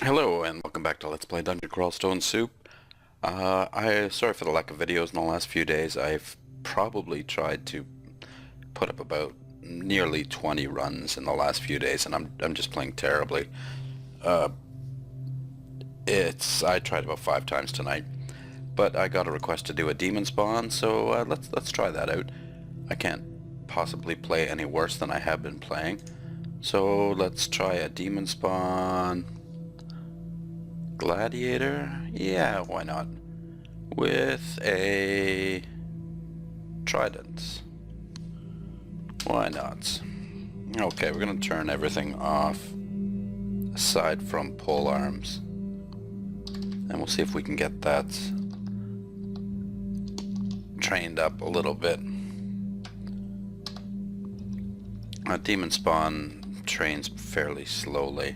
Hello and welcome back to Let's Play Dungeon Crawl Stone Soup. Sorry for the lack of videos in the last few days. I've probably tried to put up about nearly 20 runs in the last few days, and I'm just playing terribly. I tried about 5 times tonight, but I got a request to do a Demonspawn, so let's try that out. I can't possibly play any worse than I have been playing, so let's try a Demonspawn Gladiator? Yeah, why not? With a trident. Why not? Okay, we're gonna turn everything off aside from pole arms. And we'll see if we can get that trained up a little bit. Demonspawn trains fairly slowly.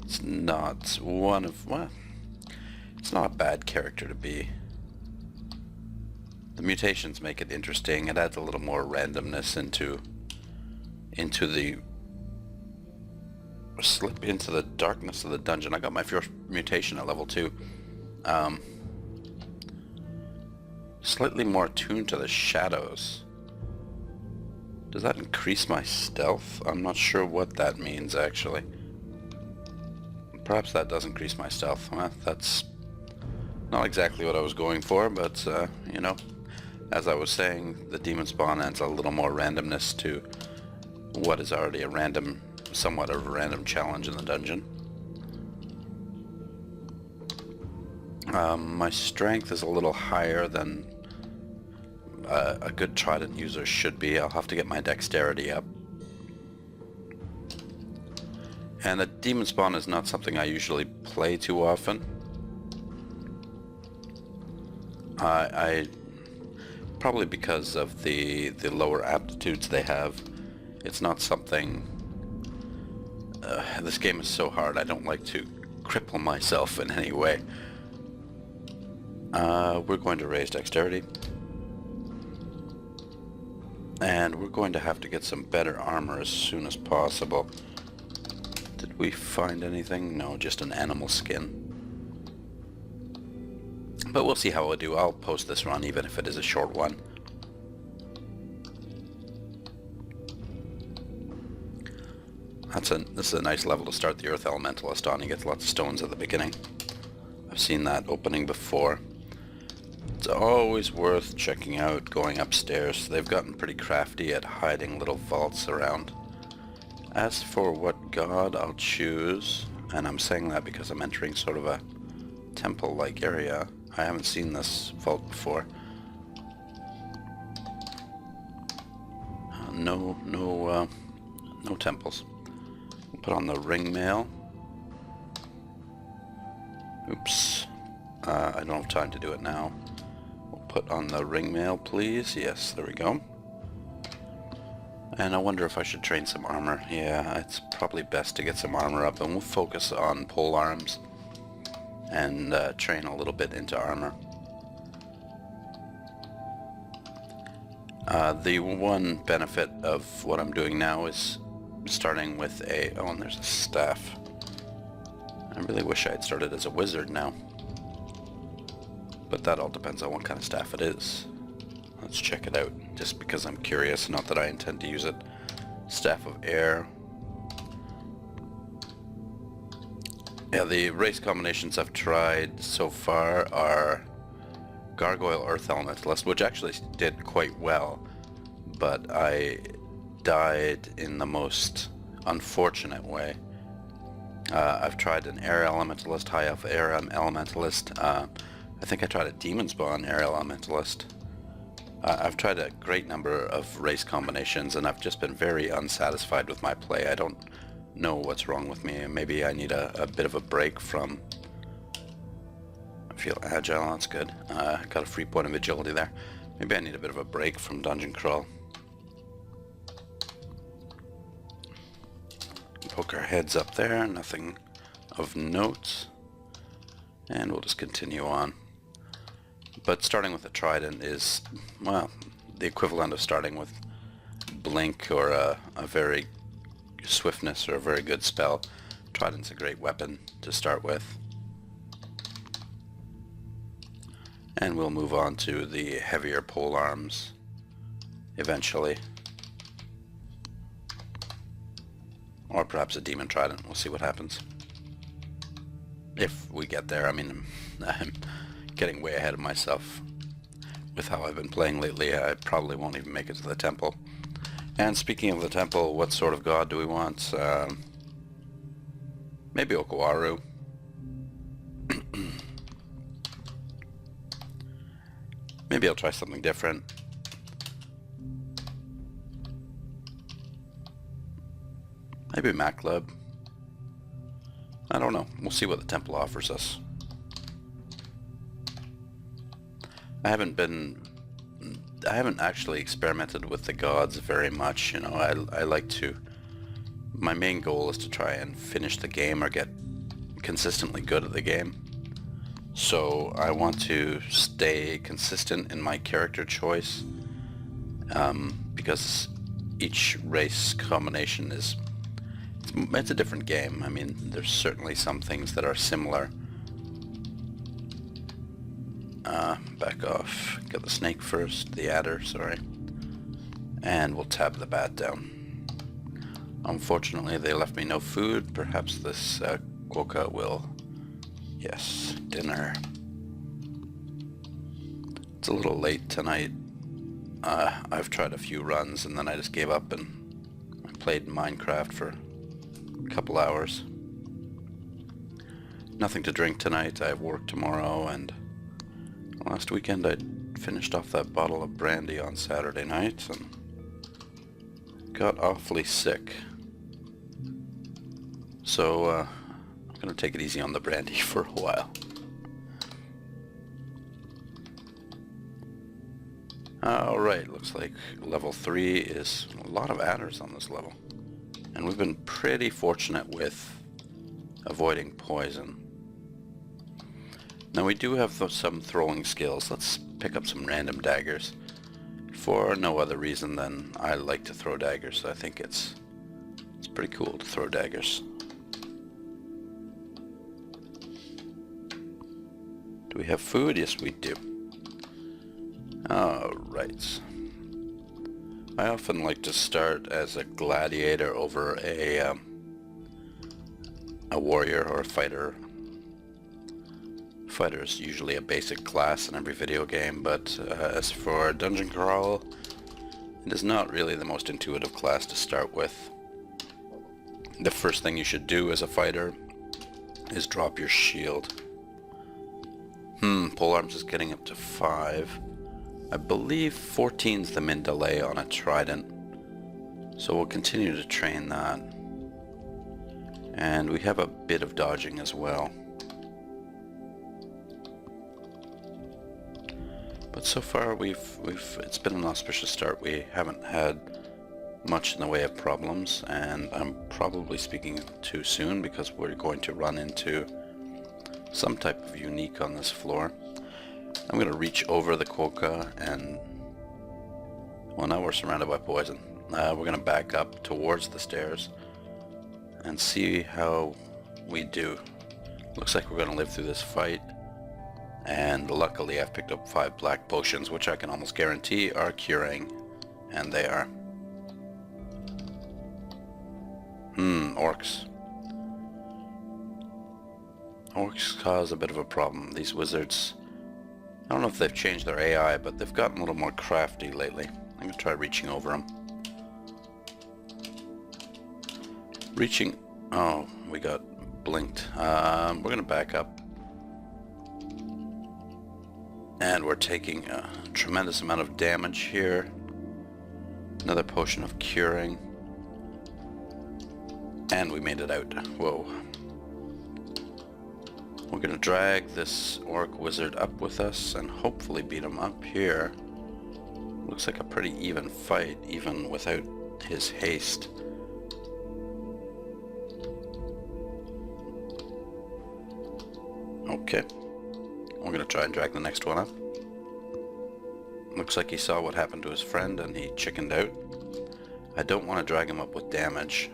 It's not it's not a bad character to be. The mutations make it interesting. It adds a little more randomness into the slip into the darkness of the dungeon. I got my first mutation at level 2. Slightly more attuned to the shadows. Does that increase my stealth? I'm not sure what that means actually. Perhaps that does increase my stealth. Well, that's not exactly what I was going for, but, you know, as I was saying, the Demonspawn adds a little more randomness to what is already somewhat of a random challenge in the dungeon. My strength is a little higher than a good trident user should be. I'll have to get my dexterity up. And the Demonspawn is not something I usually play too often. Probably because of the lower aptitudes they have. It's not something... this game is so hard, I don't like to cripple myself in any way. We're going to raise dexterity. And we're going to have to get some better armor as soon as possible. Did we find anything? No, just an animal skin. But we'll see how I do. I'll post this run even if it is a short one. This is a nice level to start the Earth Elementalist on. He gets lots of stones at the beginning. I've seen that opening before. It's always worth checking out going upstairs. They've gotten pretty crafty at hiding little vaults around. As for what god I'll choose, and I'm saying that because I'm entering sort of a temple-like area. I haven't seen this vault before. No temples. We'll put on the ring mail. Oops. I don't have time to do it now. We'll put on the ring mail, please. Yes, there we go. And I wonder if I should train some armor. Yeah, it's probably best to get some armor up, and we'll focus on pole arms and train a little bit into armor. The one benefit of what I'm doing now is starting with a... Oh, and there's a staff. I really wish I had started as a wizard now. But that all depends on what kind of staff it is. Let's check it out, just because I'm curious, not that I intend to use it. Staff of Air. Yeah, the race combinations I've tried so far are Gargoyle Earth Elementalist, which actually did quite well, but I died in the most unfortunate way. I've tried an Air Elementalist, High Elf Air Elementalist. I think I tried a Demonspawn Air Elementalist. I've tried a great number of race combinations, and I've just been very unsatisfied with my play. I don't know what's wrong with me. Maybe I need a bit of a break from... I feel agile, that's good. Got a free point of agility there. Maybe I need a bit of a break from Dungeon Crawl. Poke our heads up there, nothing of note. And we'll just continue on. But starting with a trident is, well, the equivalent of starting with blink or a very swiftness or a very good spell. Trident's a great weapon to start with. And we'll move on to the heavier pole arms eventually. Or perhaps a demon trident. We'll see what happens. If we get there. I mean, I'm getting way ahead of myself with how I've been playing lately. I probably won't even make it to the temple. And speaking of the temple, what sort of god do we want? Maybe Okawaru. Maybe I'll try something different. Maybe Maclub. I don't know. We'll see what the temple offers us. I haven't actually experimented with the gods very much, you know. I like to... My main goal is to try and finish the game or get consistently good at the game. So I want to stay consistent in my character choice, because each race combination is... It's a different game. I mean, there's certainly some things that are similar. Back off. Get the snake first. The adder, sorry. And we'll tab the bat down. Unfortunately, they left me no food. Perhaps this quokka will... Yes, dinner. It's a little late tonight. I've tried a few runs and then I just gave up and I played Minecraft for a couple hours. Nothing to drink tonight. I have work tomorrow, and last weekend I finished off that bottle of brandy on Saturday night and got awfully sick. So I'm gonna take it easy on the brandy for a while. Alright, looks like level 3 is a lot of adders on this level. And we've been pretty fortunate with avoiding poison. Now we do have some throwing skills. Let's pick up some random daggers. For no other reason than I like to throw daggers. I think it's pretty cool to throw daggers. Do we have food? Yes, we do. Alright. I often like to start as a gladiator over a warrior or a fighter. Fighter is usually a basic class in every video game, but as for Dungeon Crawl, it is not really the most intuitive class to start with. The first thing you should do as a fighter is drop your shield. Polearms is getting up to 5. I believe 14's the min delay on a trident, so we'll continue to train that. And we have a bit of dodging as well. But so far it's been an auspicious start. We haven't had much in the way of problems, and I'm probably speaking too soon because we're going to run into some type of unique on this floor. I'm going to reach over the quokka and... Well, now we're surrounded by poison. We're going to back up towards the stairs and see how we do. Looks like we're going to live through this fight. And luckily I've picked up 5 black potions, which I can almost guarantee are curing. And they are. Orcs. Orcs cause a bit of a problem. These wizards... I don't know if they've changed their AI, but they've gotten a little more crafty lately. I'm going to try reaching over them. Reaching... Oh, we got blinked. We're going to back up. And we're taking a tremendous amount of damage here. Another potion of curing. And we made it out. Whoa. We're going to drag this orc wizard up with us and hopefully beat him up here. Looks like a pretty even fight, even without his haste. Okay. We're going to try and drag the next one up. Looks like he saw what happened to his friend and he chickened out. I don't want to drag him up with damage.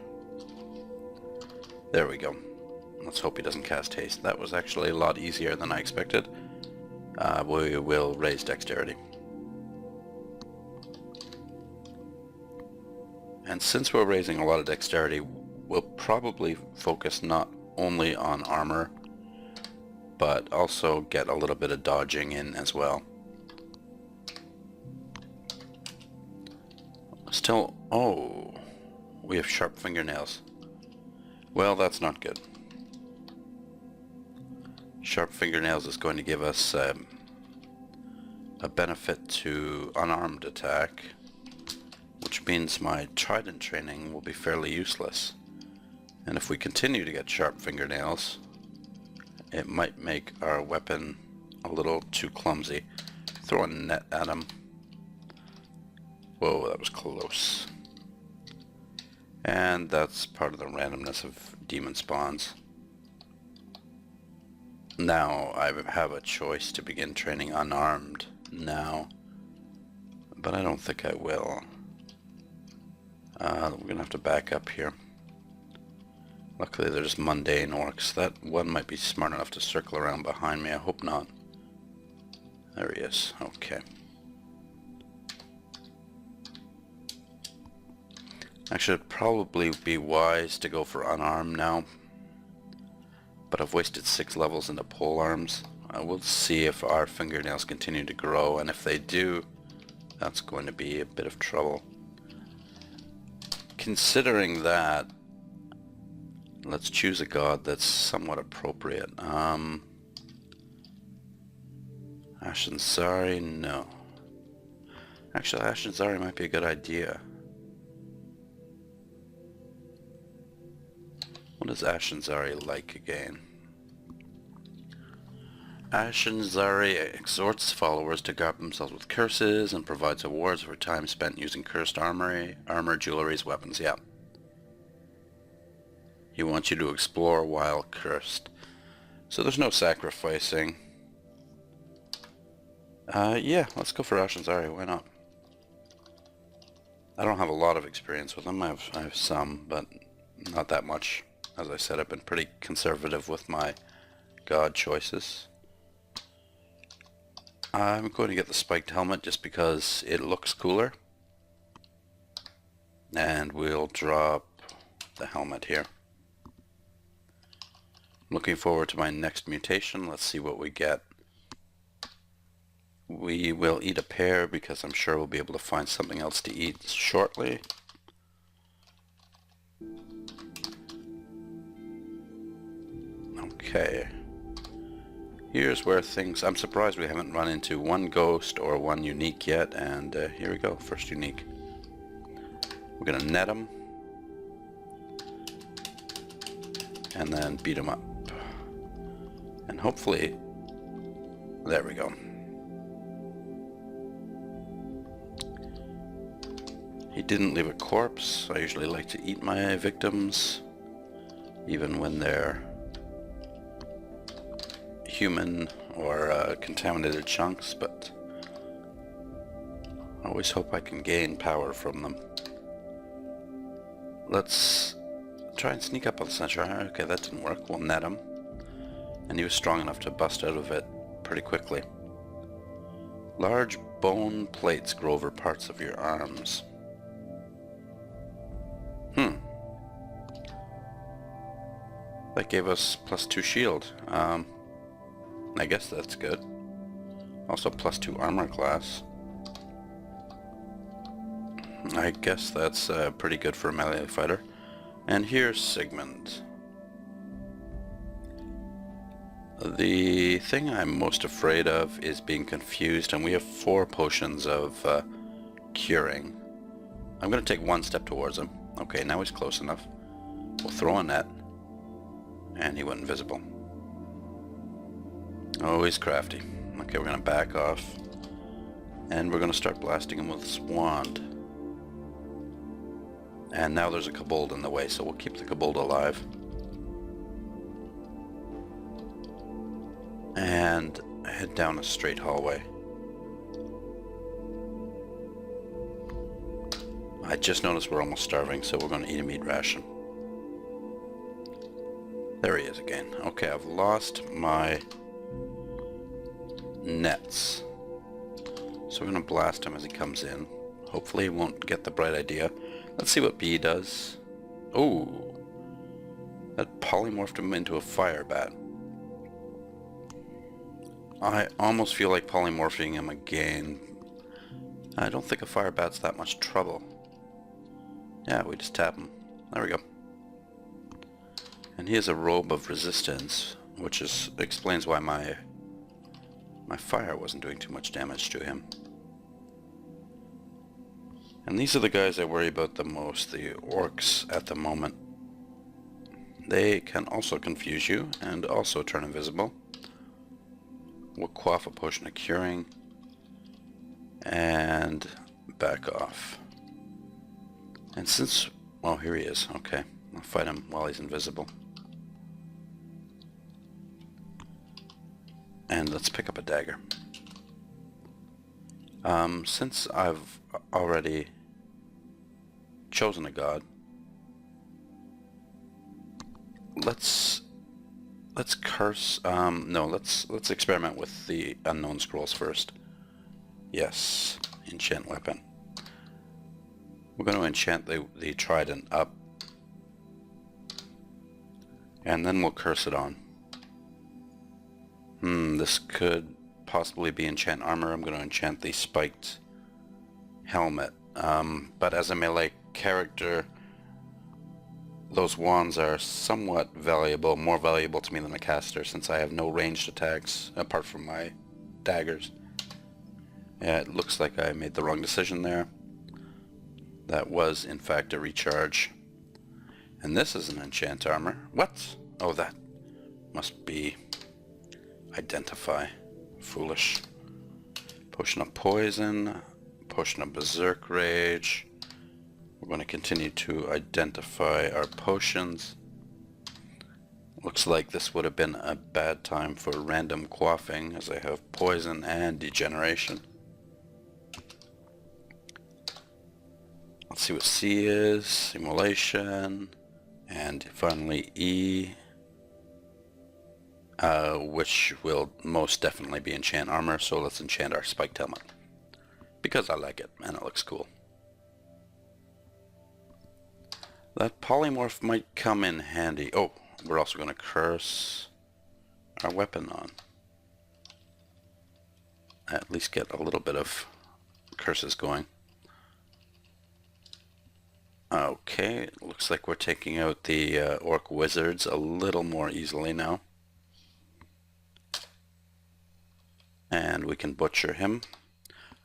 There we go. Let's hope he doesn't cast haste. That was actually a lot easier than I expected. We will raise dexterity. And since we're raising a lot of dexterity, we'll probably focus not only on armor, but also get a little bit of dodging in as well. Still, oh, we have sharp fingernails. Well, that's not good. Sharp fingernails is going to give us a benefit to unarmed attack, which means my trident training will be fairly useless. And if we continue to get sharp fingernails, it might make our weapon a little too clumsy. Throw a net at him. Whoa, that was close. And that's part of the randomness of demon spawns. Now I have a choice to begin training unarmed now, but I don't think I will. We're going to have to back up here. Luckily they're just mundane orcs. That one might be smart enough to circle around behind me. I hope not. There he is. Okay. Actually, it'd probably be wise to go for unarmed now. But I've wasted 6 levels into pole arms. We'll see if our fingernails continue to grow, and if they do, that's going to be a bit of trouble. Considering that, let's choose a god that's somewhat appropriate. Ashen-Zari, no. Actually, Ashen-Zari might be a good idea. What is Ashen-Zari like again? Ashen-Zari exhorts followers to guard themselves with curses and provides awards for time spent using cursed armor, jewelries, weapons. Yeah. He wants you to explore while cursed. So there's no sacrificing. Yeah, let's go for Ashen-Zari. Why not? I don't have a lot of experience with him. I have some, but not that much. As I said, I've been pretty conservative with my god choices. I'm going to get the spiked helmet just because it looks cooler. And we'll drop the helmet here. Looking forward to my next mutation. Let's see what we get. We will eat a pear because I'm sure we'll be able to find something else to eat shortly. Okay. Here's where things... I'm surprised we haven't run into one ghost or one unique yet, and here we go, first unique. We're gonna net him. And then beat him up. And hopefully... There we go. He didn't leave a corpse. I usually like to eat my victims, even when they're human or contaminated chunks, but I always hope I can gain power from them. Let's try and sneak up on the center. Okay, that didn't work. We'll net him. And he was strong enough to bust out of it pretty quickly. Large bone plates grow over parts of your arms. That gave us +2 shield. I guess that's good. Also +2 armor class. I guess that's pretty good for a melee fighter. And here's Sigmund. The thing I'm most afraid of is being confused, and we have 4 potions of curing. I'm going to take 1 step towards him. Okay, now he's close enough. We'll throw a net, and he went invisible. Oh, he's crafty. Okay, we're going to back off, and we're going to start blasting him with this wand. And now there's a kobold in the way, so we'll keep the kobold alive. And head down a straight hallway. I just noticed we're almost starving, so we're going to eat a meat ration. There he is again. Okay, I've lost my nets. So we're going to blast him as he comes in. Hopefully he won't get the bright idea. Let's see what B does. Oh, that polymorphed him into a fire bat. I almost feel like polymorphing him again. I don't think a fire bat's that much trouble. Yeah, we just tap him. There we go. And he has a robe of resistance, which explains why my fire wasn't doing too much damage to him. And these are the guys I worry about the most, the orcs at the moment. They can also confuse you and also turn invisible. We'll quaff a potion of curing and back off. And since, well, here he is. Okay, I'll fight him while he's invisible. And let's pick up a dagger. Since I've already chosen a god, let's curse. No, let's experiment with the unknown scrolls first. Yes, enchant weapon. We're going to enchant the trident up, and then we'll curse it on. This could possibly be enchant armor. I'm going to enchant the spiked helmet. But as a melee character, those wands are somewhat valuable, more valuable to me than a caster, since I have no ranged attacks apart from my daggers. Yeah, it looks like I made the wrong decision there. That was, in fact, a recharge. And this is an enchant armor. What? Oh, that must be identify. Foolish. Potion of poison. Potion of berserk rage. We're going to continue to identify our potions. Looks like this would have been a bad time for random quaffing, as I have poison and degeneration. Let's see what C is. Simulation. And finally E. Which will most definitely be enchant armor, so let's enchant our spiked helmet. Because I like it, and it looks cool. That polymorph might come in handy. Oh, we're also going to curse our weapon on. At least get a little bit of curses going. Okay, it looks like we're taking out the orc wizards a little more easily now. And we can butcher him.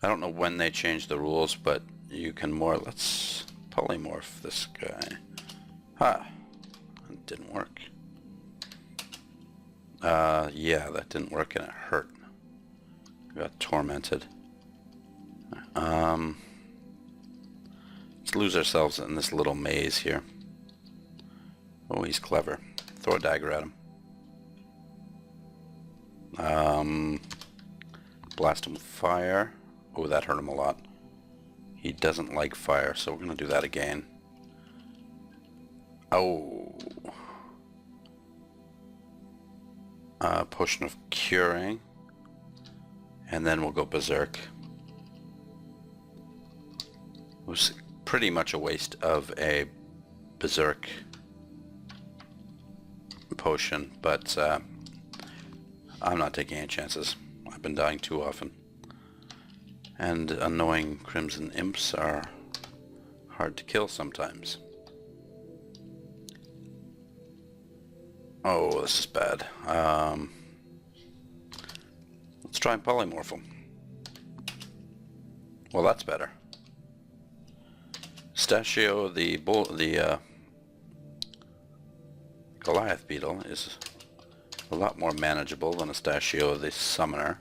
I don't know when they changed the rules, but you can more... Let's polymorph this guy. Ha! That didn't work. Yeah, that didn't work and it hurt. Got tormented. Let's lose ourselves in this little maze here. Oh, he's clever. Throw a dagger at him. Blast him with fire. Oh, that hurt him a lot. He doesn't like fire, so we're going to do that again. Oh. Potion of curing. And then we'll go berserk. It was pretty much a waste of a berserk potion, but I'm not taking any chances. I've been dying too often. And annoying crimson imps are hard to kill sometimes. Oh, this is bad. Let's try and polymorph him. Well, that's better. Stachio, the Goliath beetle, is a lot more manageable than a Stachio, the summoner.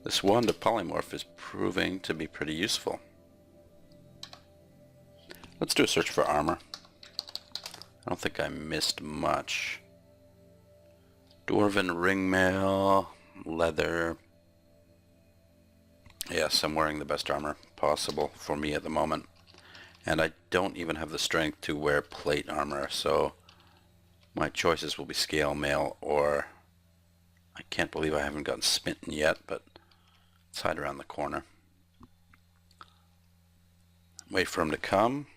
This wand of polymorph is proving to be pretty useful. Let's do a search for armor. I don't think I missed much. Dwarven ringmail, leather. Yes, I'm wearing the best armor possible for me at the moment. And I don't even have the strength to wear plate armor, so my choices will be scale mail or... I can't believe I haven't gotten smitten yet, but let's hide around the corner. Wait for him to come.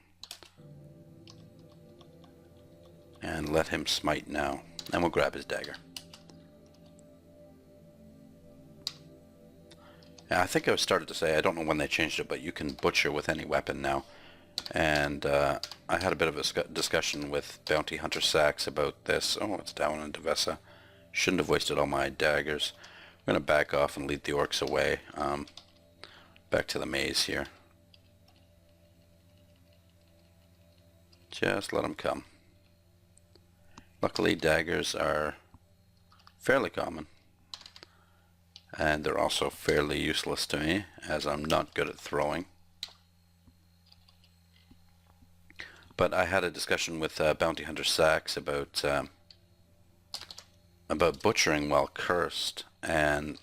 And let him smite now. And we'll grab his dagger. And I think I started to say, I don't know when they changed it, but you can butcher with any weapon now. And I had a bit of a discussion with Bounty Hunter Sax about this. Oh, it's down in Devesa. Shouldn't have wasted all my daggers. I'm going to back off and lead the orcs away. Back to the maze here. Just let them come. Luckily, daggers are fairly common. And they're also fairly useless to me, as I'm not good at throwing. But I had a discussion with Bounty Hunter Sax about butchering while cursed, and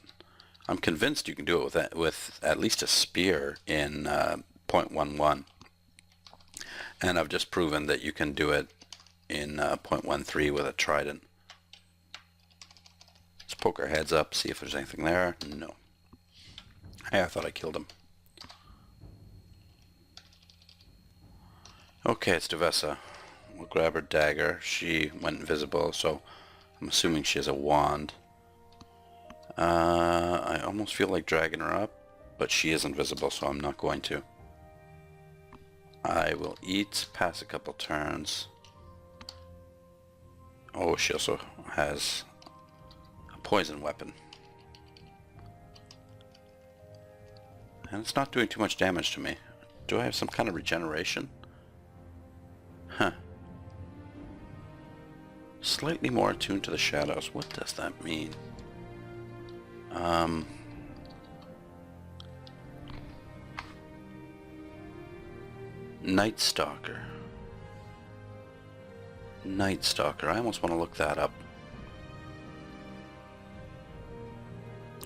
I'm convinced you can do it with at least a spear in 0.11. And I've just proven that you can do it in 0.13 with a trident. Let's poke our heads up, see if there's anything there. No. Hey, I thought I killed him. Okay, it's Devesa. We'll grab her dagger. She went invisible, so I'm assuming she has a wand. I almost feel like dragging her up, but she is invisible, so I'm not going to. I will eat, pass a couple turns. Oh, she also has a poison weapon. And it's not doing too much damage to me. Do I have some kind of regeneration? Huh. Slightly more attuned to the shadows. What does that mean? Night Stalker. Night Stalker. I almost want to look that up.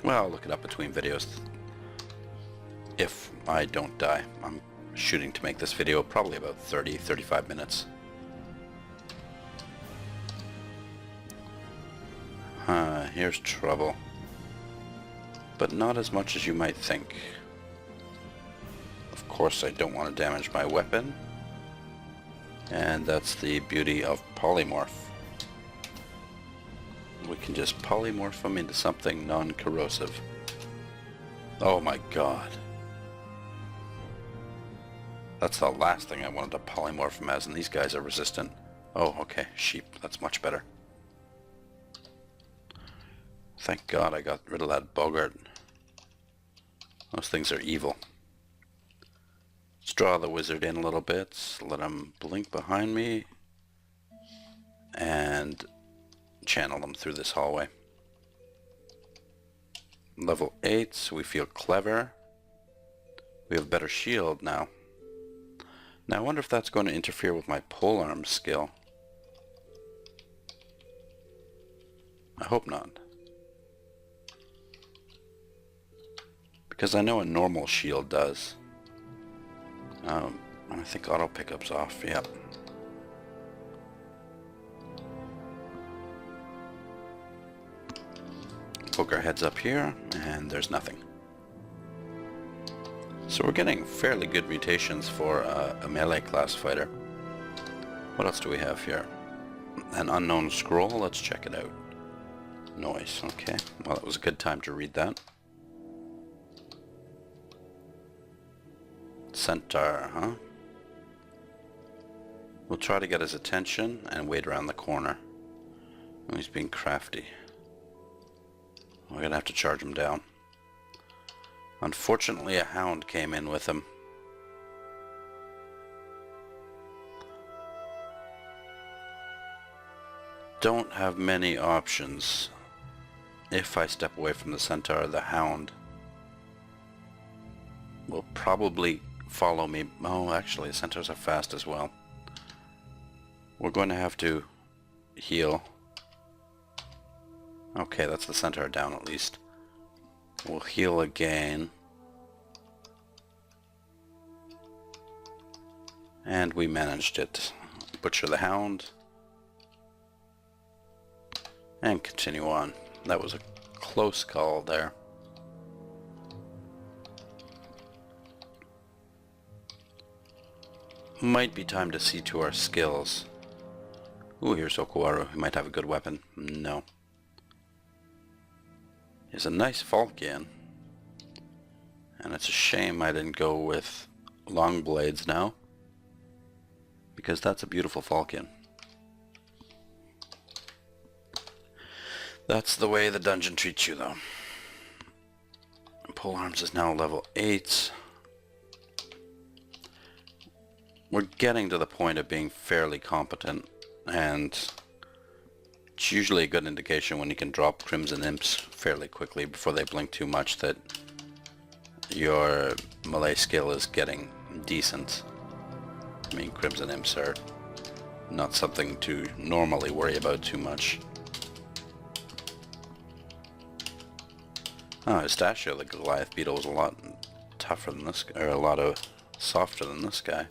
Well, I'll look it up between videos. If I don't die. I'm shooting to make this video probably about 30-35 minutes. Here's trouble. But not as much as you might think. Of course, I don't want to damage my weapon. And that's the beauty of polymorph. We can just polymorph them into something non-corrosive. Oh my god. That's the last thing I wanted to polymorph them as, and these guys are resistant. Oh, okay, sheep. That's much better. Thank God I got rid of that boggart. Those things are evil. Let's draw the wizard in a little bit. Let him blink behind me. And channel them through this hallway. Level 8, so we feel clever. We have a better shield now. Now I wonder if that's going to interfere with my polearm skill. I hope not. Because I know a normal shield does. I think auto pickup's off, yep. Poke our heads up here, and there's nothing. So we're getting fairly good mutations for a melee class fighter. What else do we have here? An unknown scroll, let's check it out. Noise, okay. Well, it was a good time to read that. Centaur, huh? We'll try to get his attention and wait around the corner. Oh, he's being crafty. We're gonna have to charge him down. Unfortunately, a hound came in with him. Don't have many options. If I step away from the centaur, the hound will probably follow me. Oh, actually, the centaurs are fast as well. We're going to have to heal. Okay, that's the centaur down at least. We'll heal again. And we managed it. Butcher the Hound. And continue on. That was a close call there. Might be time to see to our skills. Ooh, here's Okuwaru. He might have a good weapon. No. He's a nice Falchion. And it's a shame I didn't go with long blades now, because that's a beautiful Falchion. That's the way the dungeon treats you, though. Polearms is now level 8. We're getting to the point of being fairly competent, and it's usually a good indication when you can drop Crimson Imps fairly quickly before they blink too much that your melee skill is getting decent. I mean, Crimson Imps are not something to normally worry about too much. Oh, Pistachio, the Goliath Beetle, was a lot tougher than this guy, or a lot softer than this guy.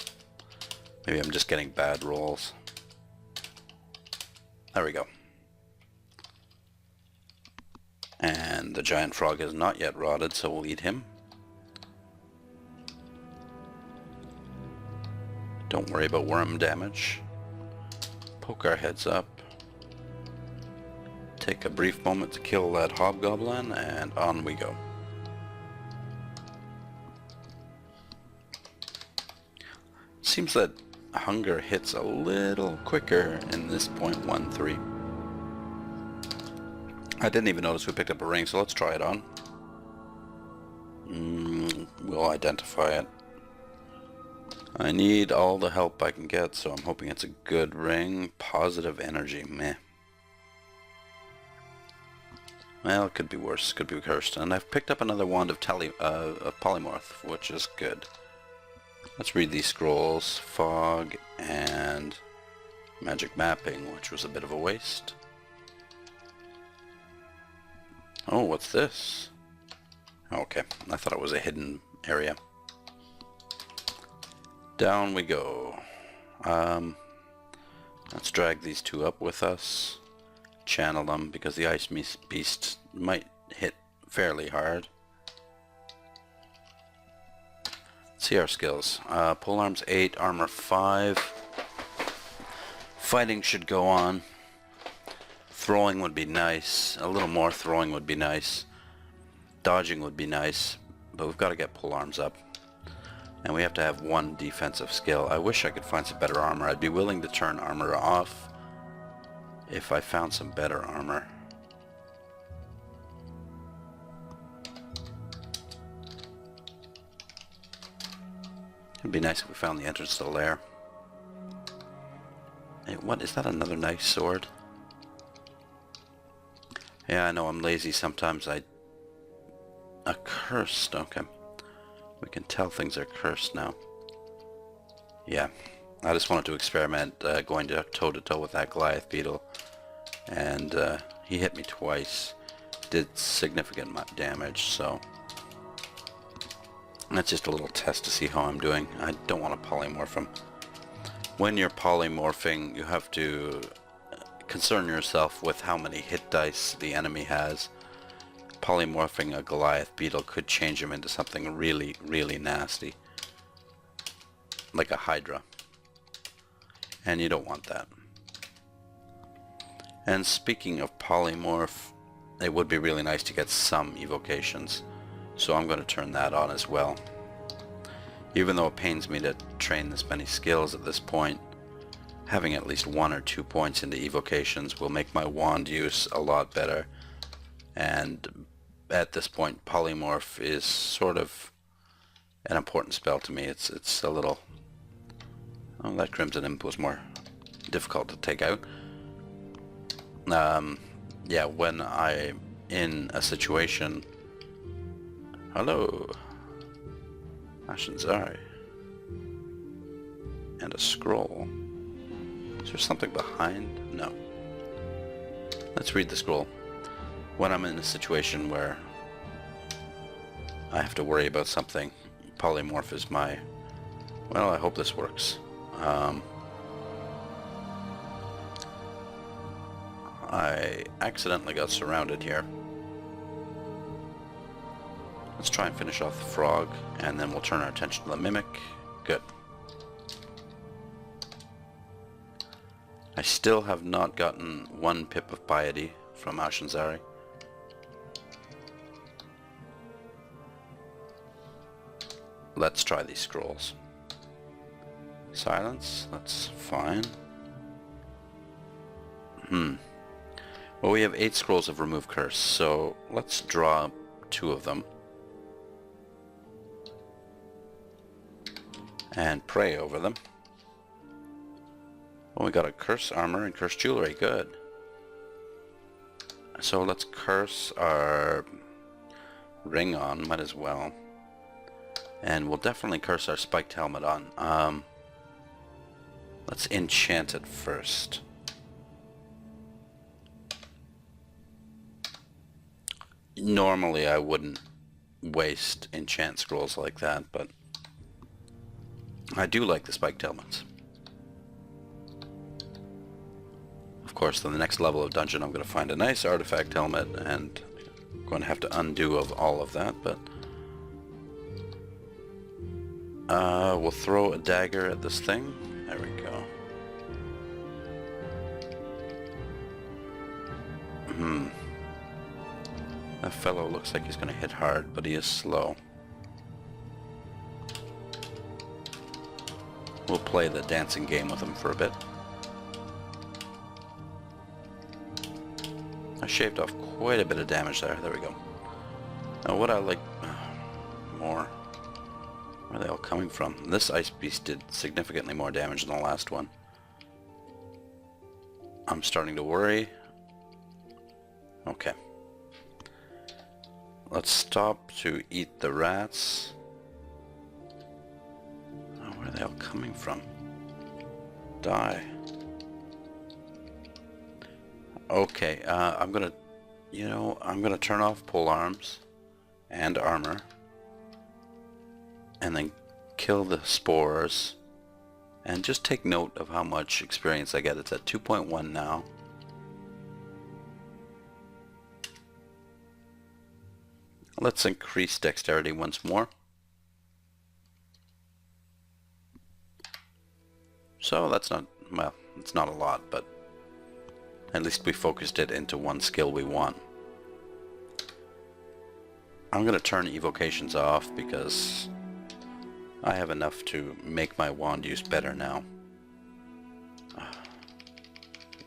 Maybe I'm just getting bad rolls. There we go. And the giant frog is not yet rotted, so we'll eat him. Don't worry about worm damage. Poke our heads up. Take a brief moment to kill that hobgoblin, and on we go. Seems that hunger hits a little quicker in this 0.13. I didn't even notice we picked up a ring, so let's try it on. We'll identify it. I need all the help I can get, so I'm hoping it's a good ring. Positive energy, meh. Well, it could be worse, could be cursed. And I've picked up another wand of polymorph, which is good. Let's read these scrolls. Fog and magic mapping, which was a bit of a waste. Oh, what's this? Oh, okay, I thought it was a hidden area. Down we go. Let's drag these two up with us. Channel them, because the ice beast might hit fairly hard. Let's see our skills. Polearms 8, armor 5. Fighting should go on. Throwing would be nice. A little more throwing would be nice. Dodging would be nice, but we've got to get polearms up. And we have to have one defensive skill. I wish I could find some better armor. I'd be willing to turn armor off if I found some better armor. It'd be nice if we found the entrance to the lair. Hey, what? Is that another nice sword? Yeah, I know I'm lazy sometimes. Accursed, okay. We can tell things are cursed now. Yeah, I just wanted to experiment going to toe-to-toe with that Goliath Beetle. And he hit me twice. Did significant damage, so... That's just a little test to see how I'm doing. I don't want to polymorph him. When you're polymorphing, you have to concern yourself with how many hit dice the enemy has. Polymorphing a Goliath Beetle could change him into something really, really nasty. Like a Hydra. And you don't want that. And speaking of polymorph, it would be really nice to get some evocations. So I'm going to turn that on as well. Even though it pains me to train this many skills at this point, having at least 1 or 2 points into evocations will make my wand use a lot better. And at this point, polymorph is sort of an important spell to me. It's a little... Oh, that Crimson Imp was more difficult to take out. Yeah, when I'm in a situation... Hello. Ashen's-Eye. And a scroll. Is there something behind? No. Let's read the scroll. When I'm in a situation where I have to worry about something, polymorph is my... Well, I hope this works. I accidentally got surrounded here. Let's try and finish off the frog, and then we'll turn our attention to the mimic. Good. I still have not gotten 1 pip of piety from Ashanzari. Let's try these scrolls. Silence, that's fine. Well, we have 8 scrolls of remove curse, so let's draw 2 of them. And pray over them. Oh, we got a curse armor and curse jewelry, good. So let's curse our ring on, might as well. And we'll definitely curse our spiked helmet on. Let's enchant it first. Normally I wouldn't waste enchant scrolls like that, but I do like the spiked helmets. Of course, in the next level of dungeon I'm going to find a nice artifact helmet, and I'm going to have to undo of all of that, but we'll throw a dagger at this thing. There we go. That fellow looks like he's going to hit hard, but he is slow. We'll play the dancing game with him for a bit. I shaved off quite a bit of damage there. There we go. Now what I like more... Where are they all coming from? This ice beast did significantly more damage than the last one. I'm starting to worry. Okay. Let's stop to eat the rats. Oh, where are they all coming from? Die. Okay, I'm gonna turn off pole arms and armor, and then kill the spores, and just take note of how much experience I get. It's at 2.1 now. Let's increase dexterity once more. So that's not, well, it's not a lot, but at least we focused it into one skill we want. I'm going to turn evocations off because I have enough to make my wand use better now.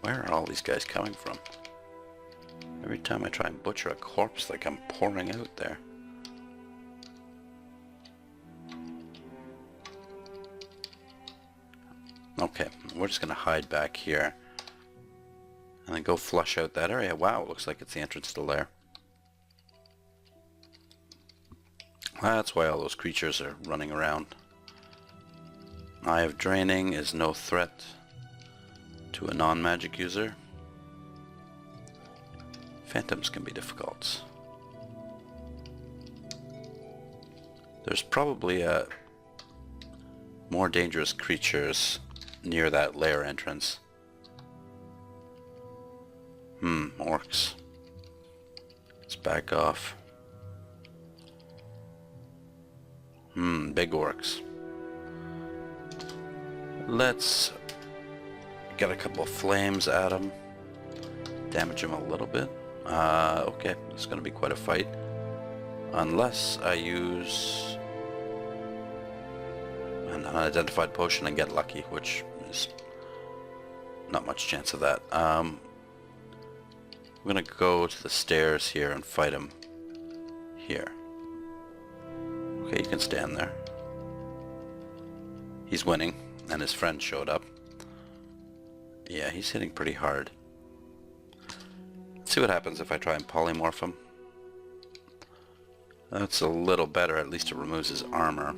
Where are all these guys coming from? Every time I try and butcher a corpse, like I'm pouring out there. Okay, we're just going to hide back here. And then go flush out that area. Wow, it looks like it's the entrance to the lair. That's why all those creatures are running around. Eye of Draining is no threat to a non-magic user. Phantoms can be difficult. There's probably more dangerous creatures near that lair entrance. Orcs. Let's back off. Big orcs. Let's get a couple of flames at them. Damage them a little bit. Okay, it's going to be quite a fight. Unless I use an unidentified potion and get lucky, which is not much chance of that. I'm going to go to the stairs here and fight him here. Okay, you can stand there. He's winning, and his friend showed up. Yeah, he's hitting pretty hard. Let's see what happens if I try and polymorph him. That's a little better, at least it removes his armor.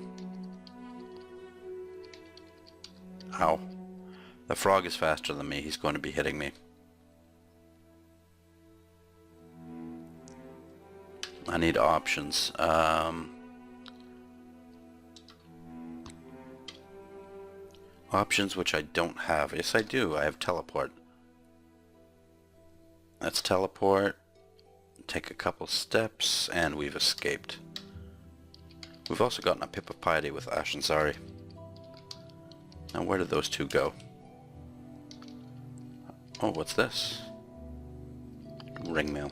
Ow. The frog is faster than me, he's going to be hitting me. I need options. Options which I don't have. Yes, I do. I have teleport. Let's teleport. Take a couple steps, and we've escaped. We've also gotten a Pip of Piety with Ash and Zari. Now, where did those two go? Oh, what's this? Ring mail.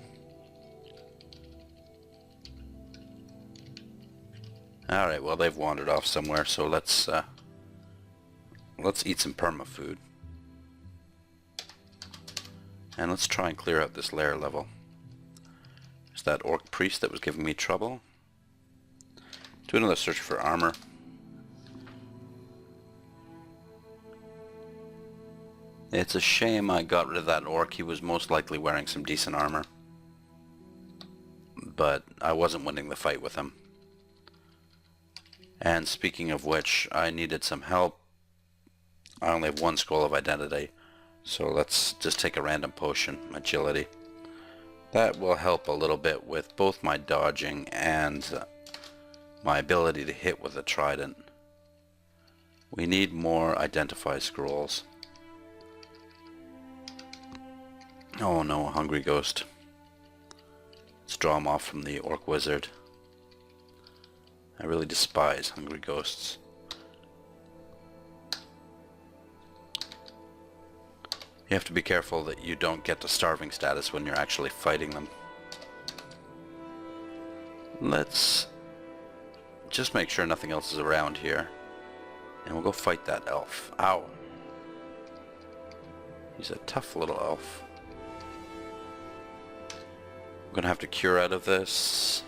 Alright, well, they've wandered off somewhere, so let's eat some perma food. And let's try and clear out this lair level. There's that orc priest that was giving me trouble. Do another search for armor. It's a shame I got rid of that orc. He was most likely wearing some decent armor. But I wasn't winning the fight with him. And speaking of which, I needed some help. I only have one scroll of identity. So let's just take a random potion, agility. That will help a little bit with both my dodging and my ability to hit with a trident. We need more identify scrolls. Oh no, hungry ghost. Let's draw him off from the orc wizard. I really despise hungry ghosts. You have to be careful that you don't get to starving status when you're actually fighting them. Let's just make sure nothing else is around here. And we'll go fight that elf. Ow. He's a tough little elf. I'm gonna have to cure out of this.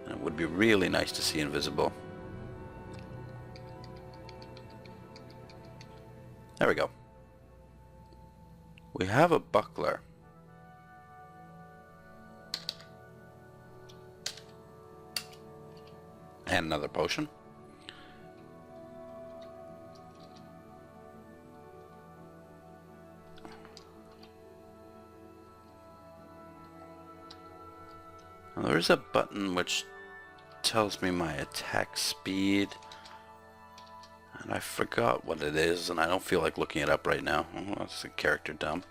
And it would be really nice to see invisible. There we go. We have a buckler. And another potion. Now there is a button which tells me my attack speed. And I forgot what it is, and I don't feel like looking it up right now. Oh, that's a character dump.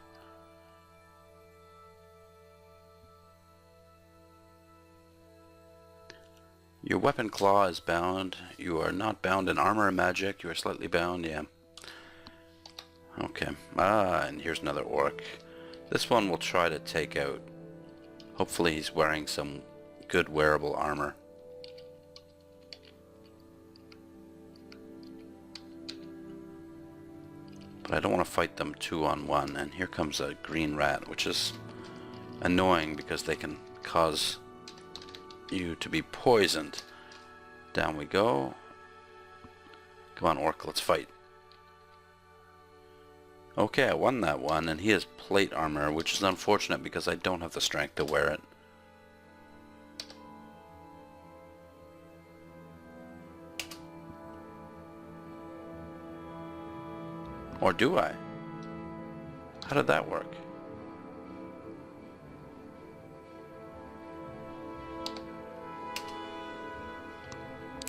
Your weapon claw is bound. You are not bound in armor and magic. You are slightly bound, yeah. Okay. Ah, and here's another orc. This one we'll try to take out. Hopefully he's wearing some good wearable armor. But I don't want to fight them 2-on-1. And here comes a green rat, which is annoying because they can cause you to be poisoned. Down we go. Come on, orc, let's fight. Okay, I won that one, and he has plate armor, which is unfortunate because I don't have the strength to wear it. Or do I? How did that work?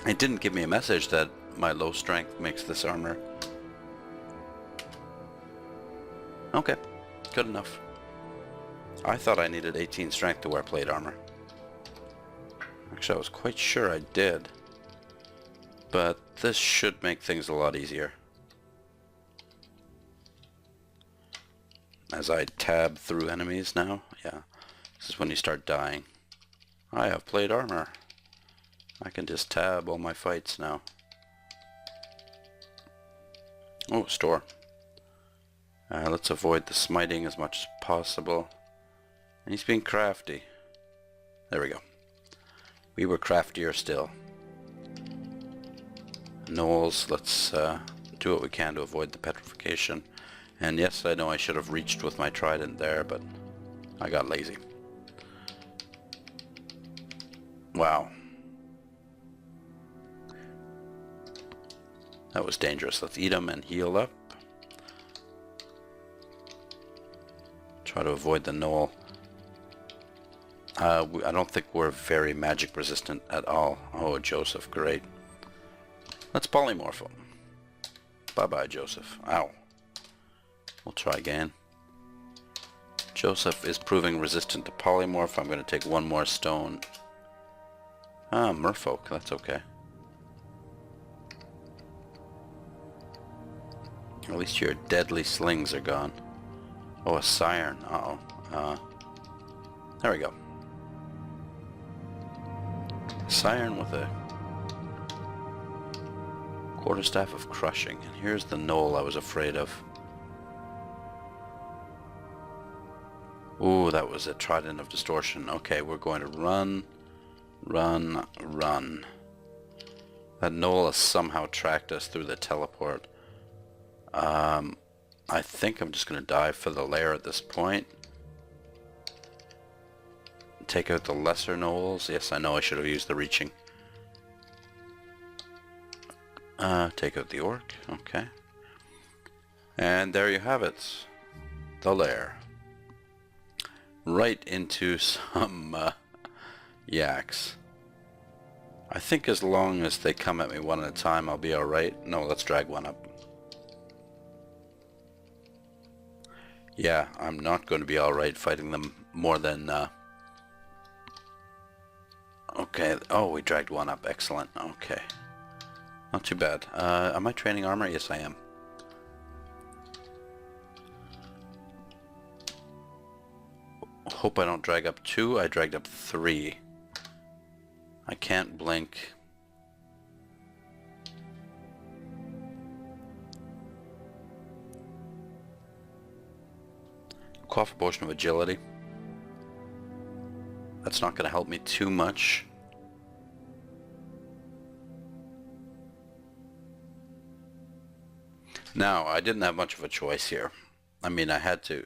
It didn't give me a message that my low strength makes this armor. Okay, good enough. I thought I needed 18 strength to wear plate armor. Actually, I was quite sure I did. But this should make things a lot easier. As I tab through enemies now, yeah, this is when you start dying. I have plate armor. I can just tab all my fights now. Oh, store. Let's avoid the smiting as much as possible. And he's being crafty. There we go. We were craftier still. Gnolls, let's do what we can to avoid the petrification. And yes, I know I should have reached with my trident there, but I got lazy. Wow. That was dangerous. Let's eat them and heal up. Try to avoid the gnoll. I don't think we're very magic resistant at all. Oh, Joseph, great. Let's polymorph him. Bye-bye, Joseph. Ow. We'll try again. Joseph is proving resistant to polymorph. I'm going to take one more stone. Ah, merfolk. That's okay. At least your deadly slings are gone. Oh, a siren. Uh-oh. There we go. Siren with a quarterstaff of crushing. And here's the knoll I was afraid of. Ooh, that was a trident of distortion. Okay, we're going to run, run, run. That knoll has somehow tracked us through the teleport. I think I'm just going to dive for the lair at this point. Take out the lesser knolls. Yes, I know I should have used the reaching. Take out the orc. Okay. And there you have it. The lair. Right into some yaks. I think as long as they come at me one at a time, I'll be alright. No, let's drag one up. Yeah, I'm not going to be alright fighting them more than... Okay, oh, we dragged one up. Excellent. Okay. Not too bad. Am I training armor? Yes, I am. Hope I don't drag up 2. I dragged up 3. I can't blink. Quaff a potion of agility. That's not going to help me too much. Now, I didn't have much of a choice here. I mean, I had to...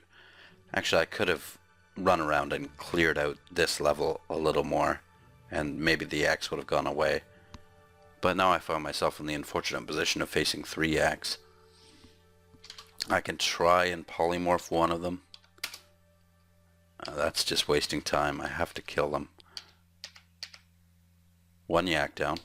Actually, I could have run around and cleared out this level a little more, and maybe the axe would have gone away. But now I found myself in the unfortunate position of facing 3 axe. I can try and polymorph one of them. That's just wasting time. I have to kill them. 1 yak down.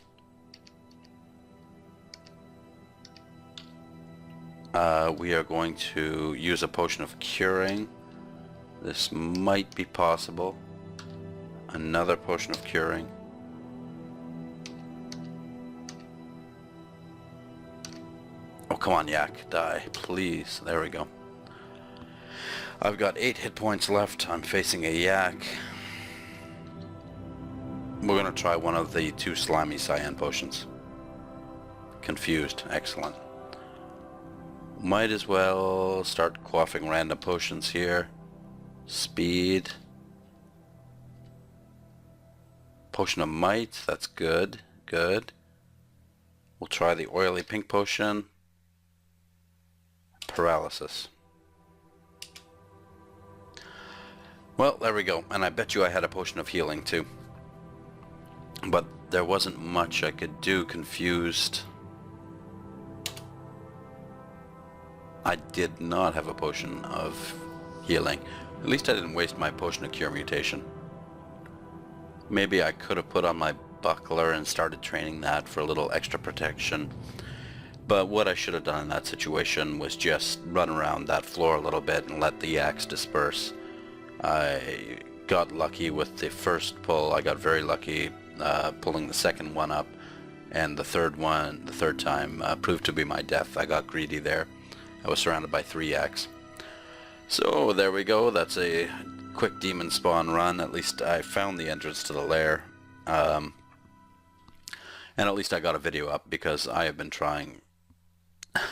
We are going to use a potion of curing. This might be possible. Another potion of curing. Oh, come on, yak. Die, please. There we go. I've got 8 hit points left. I'm facing a yak. We're going to try one of the 2 slimy cyan potions. Confused. Excellent. Might as well start quaffing random potions here. Speed. Potion of might. That's good. Good. We'll try the oily pink potion. Paralysis. Well, there we go. And I bet you I had a potion of healing too. But there wasn't much I could do. Confused. I did not have a potion of healing. At least I didn't waste my potion of cure mutation. Maybe I could have put on my buckler and started training that for a little extra protection. But what I should have done in that situation was just run around that floor a little bit and let the yaks disperse. I got lucky with the first pull. I got very lucky pulling the second one up, and the third time proved to be my death. I got greedy there. I was surrounded by 3 yaks. So there we go. That's a quick demon spawn run. At least I found the entrance to the lair, and at least I got a video up because I have been trying.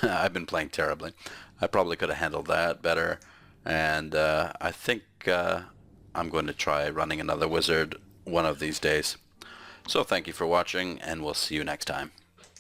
I've been playing terribly. I probably could have handled that better. And I think I'm going to try running another wizard one of these days. So thank you for watching, and we'll see you next time.